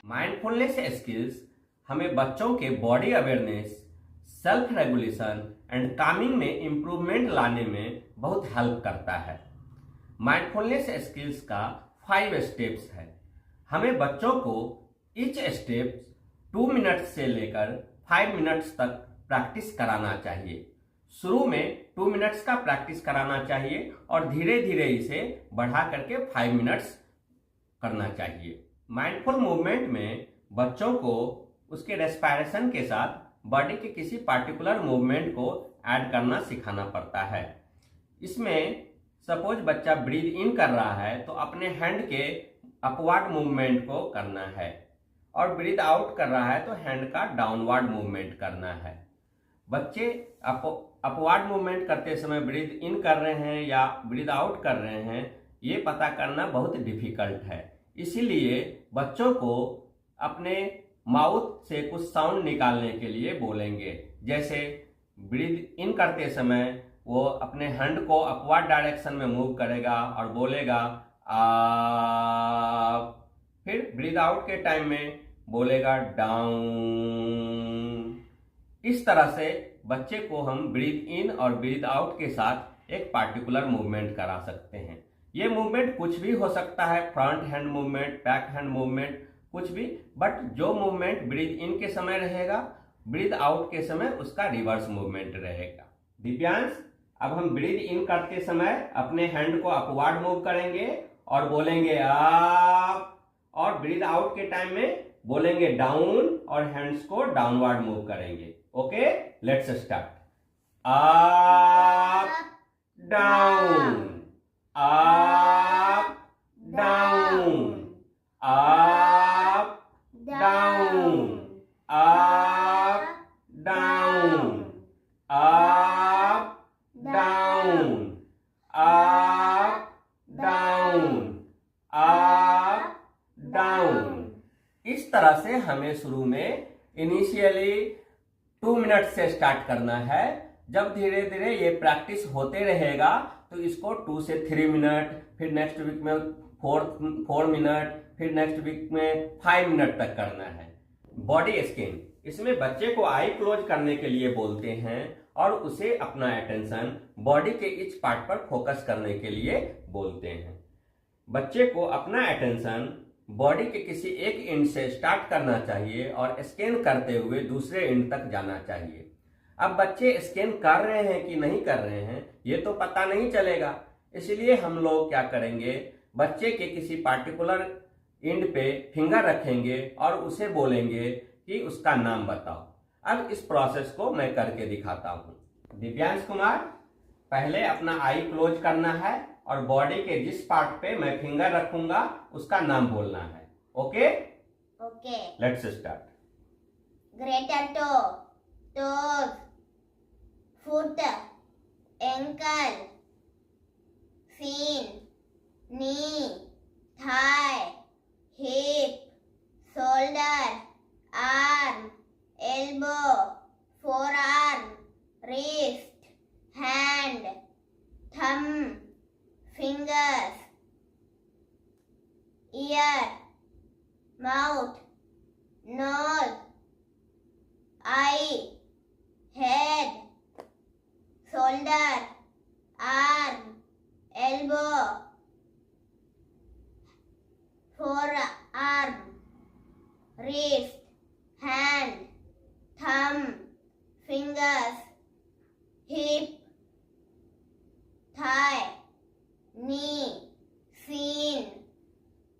Mindfulness skills हमें बच्चों के body awareness, self regulation and Kameng में इम्प्रूवमेंट लाने में बहुत हेल्प करता है। माइंडफुलनेस स्किल्स का 5 स्टेप्स है। हमें बच्चों को ईच स्टेप 2 मिनट से लेकर 5 मिनट्स तक प्रैक्टिस कराना चाहिए। शुरू में 2 मिनट्स का प्रैक्टिस कराना चाहिए और धीरे धीरे इसे बढ़ा करके 5 मिनट्स करना चाहिए। माइंडफुल मूवमेंट में बच्चों को उसके रेस्पिरेशन के साथ बॉडी के किसी पार्टिकुलर मूवमेंट को ऐड करना सिखाना पड़ता है। इसमें सपोज बच्चा ब्रीद इन कर रहा है तो अपने हैंड के अपवर्ड मूवमेंट को करना है और ब्रीद आउट कर रहा है तो हैंड का डाउनवर्ड मूवमेंट करना है। बच्चे अपवर्ड मूवमेंट करते समय ब्रीद इन कर रहे हैं या ब्रीद आउट कर रहे हैं, ये पता करना बहुत डिफिकल्ट है। इसीलिए बच्चों को अपने माउथ से कुछ साउंड निकालने के लिए बोलेंगे। जैसे ब्रीद इन करते समय वो अपने हैंड को अपवर्ड डायरेक्शन में मूव करेगा और बोलेगा अप। फिर ब्रीद आउट के टाइम में बोलेगा डाउन। इस तरह से बच्चे को हम ब्रीद इन और ब्रीद आउट के साथ एक पार्टिकुलर मूवमेंट करा सकते हैं। ये मूवमेंट कुछ भी हो सकता है, front hand movement, back hand movement, कुछ भी, बट जो मूवमेंट ब्रीद इन के समय रहेगा, ब्रीद आउट के समय उसका रिवर्स मूवमेंट रहेगा। दिव्यांश, अब हम ब्रीद इन करते समय अपने हैंड को अपवर्ड मूव करेंगे और बोलेंगे अप, और ब्रीद आउट के टाइम में बोलेंगे डाउन और हैंड्स को डाउनवर्ड मूव करेंगे। Okay, let's start. Up down, up down, up down, up down, up down, up down, up down. इस तरह से हमें शुरू में इनिशियली 2 मिनट से स्टार्ट करना है। जब धीरे धीरे ये प्रैक्टिस होते रहेगा तो इसको 2 से 3 मिनट, फिर नेक्स्ट वीक में 4 मिनट, फिर नेक्स्ट वीक में 5 मिनट तक करना है। बॉडी स्कैन, इसमें बच्चे को आई क्लोज करने के लिए बोलते हैं और उसे अपना अटेंशन बॉडी के इच पार्ट पर फोकस करने के लिए बोलते हैं। बच्चे को अपना अटेंशन बॉडी के किसी एक एंड से स्टार्ट करना चाहिए और स्कैन करते हुए दूसरे एंड तक जाना चाहिए। अब बच्चे स्कैन कर रहे हैं कि नहीं कर रहे हैं ये तो पता नहीं चलेगा, इसलिए हम लोग क्या करेंगे, बच्चे के किसी पार्टिकुलर एंड पे फिंगर रखेंगे और उसे बोलेंगे कि उसका नाम बताओ। अब इस प्रोसेस को मैं करके दिखाता हूँ। दिव्यांश कुमार, पहले अपना आई क्लोज करना है और बॉडी के जिस पार्ट पे मैं फिंगर रखूंगा उसका नाम बोलना है। Okay okay, let's start. Greater toe, toes, foot, ankle, shin, knee, thigh, hip, shoulder, arm, elbow, forearm, wrist, hand, thumb, fingers, ear, mouth, nose, eye, head, shoulder, arm, elbow, forearm, wrist, hand, thumb, fingers, hip, thigh, knee, shin,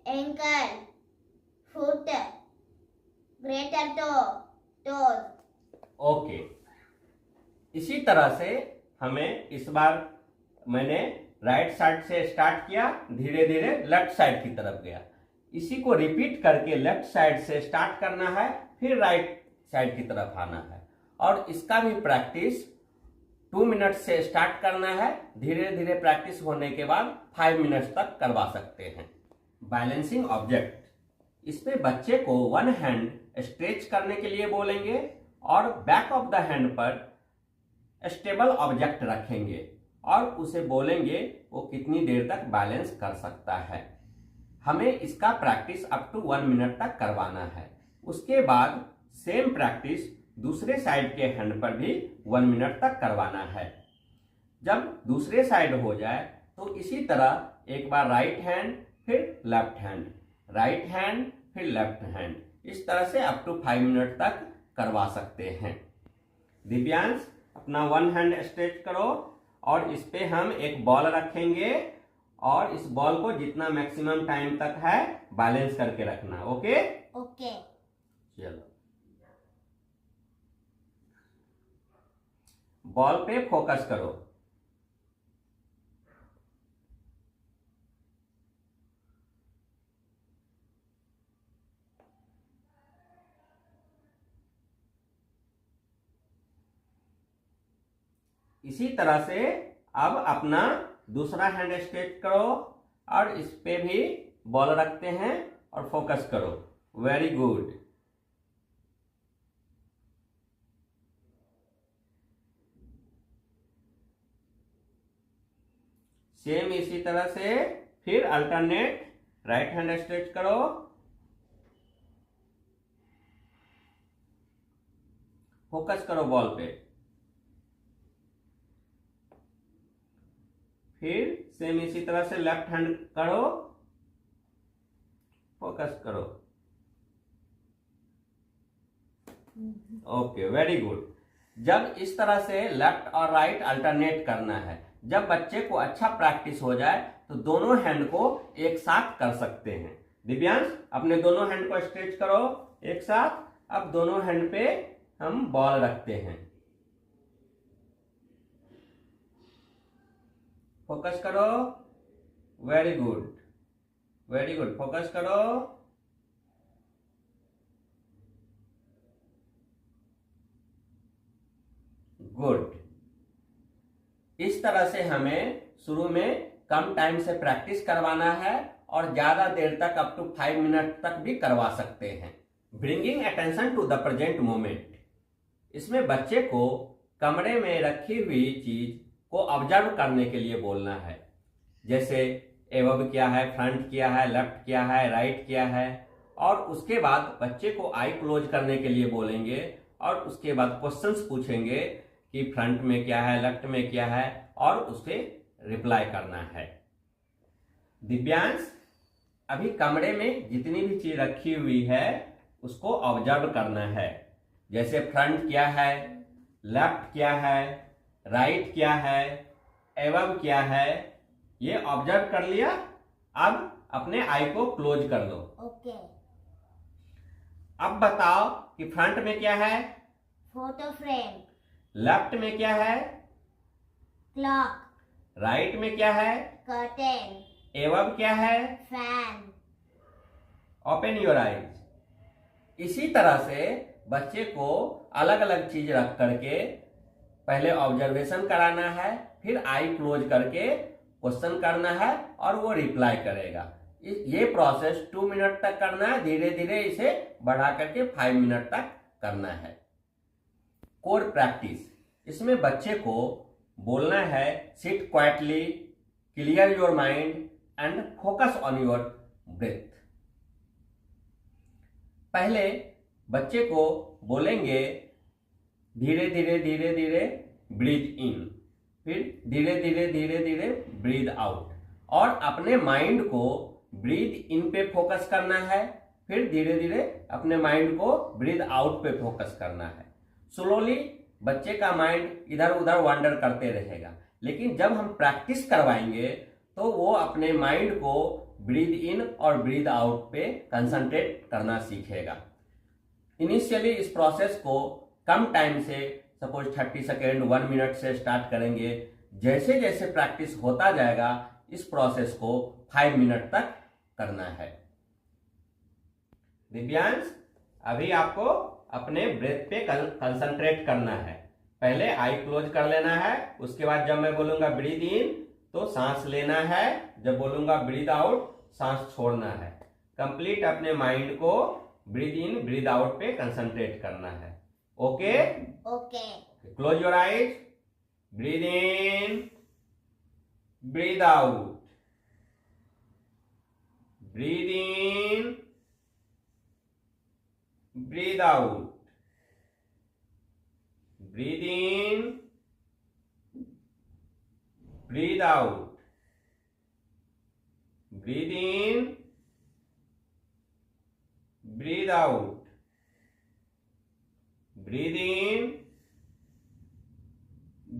ankle, foot, greater toe, toes। Okay, इसी तरह से हमें इस बार मैंने right side से start किया, धीरे धीरे लेफ्ट साइड की तरफ गया। इसी को रिपीट करके लेफ्ट साइड से स्टार्ट करना है, फिर राइट साइड की तरफ आना है। और इसका भी प्रैक्टिस 2 मिनट से स्टार्ट करना है, धीरे धीरे प्रैक्टिस होने के बाद 5 मिनट्स तक करवा सकते हैं। बैलेंसिंग ऑब्जेक्ट, इसमें बच्चे को 1 हैंड स्ट्रेच करने के लिए बोलेंगे और बैक ऑफ द हैंड पर स्टेबल ऑब्जेक्ट रखेंगे और उसे बोलेंगे वो कितनी देर तक बैलेंस कर सकता है। हमें इसका प्रैक्टिस अप टू 1 मिनट तक करवाना है। उसके बाद सेम प्रैक्टिस दूसरे साइड के हैंड पर भी 1 मिनट तक करवाना है। जब दूसरे साइड हो जाए तो इसी तरह एक बार राइट हैंड फिर लेफ्ट हैंड, राइट हैंड फिर लेफ्ट हैंड, इस तरह से अप टू 5 मिनट तक करवा सकते हैं। दिव्यांश अपना 1 हैंड स्ट्रेच करो और इस पे हम एक बॉल रखेंगे और इस बॉल को जितना मैक्सिमम टाइम तक है बैलेंस करके रखना। Okay okay. चलो बॉल पे फोकस करो। इसी तरह से अब अपना दूसरा हैंड स्ट्रेच करो और इस पे भी बॉल रखते हैं और फोकस करो। Very good. सेम इसी तरह से फिर अल्टरनेट राइट हैंड स्ट्रेच करो, फोकस करो बॉल पे, फिर सेम इसी तरह से लेफ्ट हैंड करो, फोकस करो। Okay very good. जब इस तरह से लेफ्ट और राइट अल्टरनेट करना है, जब बच्चे को अच्छा प्रैक्टिस हो जाए तो दोनों हैंड को एक साथ कर सकते हैं। दिव्यांश अपने दोनों हैंड को स्ट्रेच करो एक साथ। अब दोनों हैंड पे हम बॉल रखते हैं, फोकस करो। Very good, very good, focus करो। गुड। इस तरह से हमें शुरू में कम टाइम से प्रैक्टिस करवाना है और ज्यादा देर तक अप टू 5 मिनट तक भी करवा सकते हैं। Bringing attention to the present moment, इसमें बच्चे को कमरे में रखी हुई चीज को ऑब्जर्व करने के लिए बोलना है। जैसे एबव क्या है, फ्रंट क्या है, लेफ्ट क्या है, राइट क्या है, और उसके बाद बच्चे को आई क्लोज करने के लिए बोलेंगे और उसके बाद क्वेश्चंस पूछेंगे कि फ्रंट में क्या है, लेफ्ट में क्या है, और उसे रिप्लाई करना है। दिव्यांश अभी कमरे में जितनी भी चीज रखी हुई है उसको ऑब्जर्व करना है। जैसे फ्रंट क्या है, लेफ्ट क्या है, राइट क्या है, एबव क्या है, ये ऑब्जर्व कर लिया। अब अपने आई को क्लोज कर दो। ओके। अब बताओ कि फ्रंट में क्या है? Photo frame. लेफ्ट में क्या है? क्लॉक। राइट में क्या है? कर्टेन। एबव क्या है? फैन। Open your eyes. इसी तरह से बच्चे को अलग अलग चीज रख करके पहले ऑब्जर्वेशन कराना है, फिर आई क्लोज करके क्वेश्चन करना है और वो रिप्लाई करेगा। ये प्रोसेस 2 मिनट तक करना है, धीरे धीरे इसे बढ़ा करके 5 मिनट तक करना है। कोर प्रैक्टिस, इसमें बच्चे को बोलना है sit quietly, clear your mind and focus on your breath. पहले बच्चे को बोलेंगे धीरे धीरे धीरे धीरे ब्रीथ इन, फिर धीरे धीरे धीरे धीरे ब्रीथ आउट, और अपने माइंड को ब्रीथ इन पे फोकस करना है, फिर धीरे धीरे अपने माइंड को ब्रीथ आउट पे फोकस करना है। स्लोली बच्चे का माइंड इधर उधर वांडर करते रहेगा, लेकिन जब हम प्रैक्टिस करवाएंगे तो वो अपने माइंड को ब्रीथ इन और ब्रीथ आउट पे कंसंट्रेट करना सीखेगा। इनिशियली इस प्रोसेस को कम टाइम से, सपोज 30 सेकेंड 1 मिनट से स्टार्ट करेंगे। जैसे जैसे प्रैक्टिस होता जाएगा इस प्रोसेस को 5 मिनट तक करना है। दिव्यांश अभी आपको अपने ब्रेथ पे कंसंट्रेट करना है। पहले आई क्लोज कर लेना है, उसके बाद जब मैं बोलूंगा ब्रीथ इन तो सांस लेना है, जब बोलूंगा ब्रीथ आउट सांस छोड़ना है। कंप्लीट अपने माइंड को ब्रीथ इन ब्रीथ आउट पे कंसंट्रेट करना है। Okay okay. Close your eyes, breathe in, breathe out. Breathe in, breathe out, breathe in, breathe out, breathe in, breathe out, breathe in,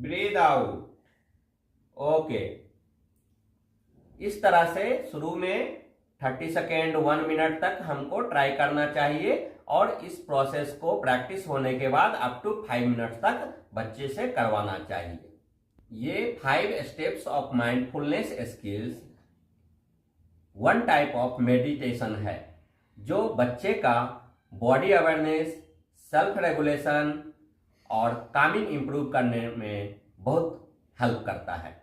breathe out. Okay, इस तरह से शुरू में 30 second 1 minute तक हमको ट्राई करना चाहिए और इस प्रोसेस को प्रैक्टिस होने के बाद अप टू 5 मिनट तक बच्चे से करवाना चाहिए। ये 5 steps of mindfulness skills one type of meditation है जो बच्चे का बॉडी अवेयरनेस, सेल्फ रेगुलेशन और कामिंग इंप्रूव करने में बहुत हेल्प करता है।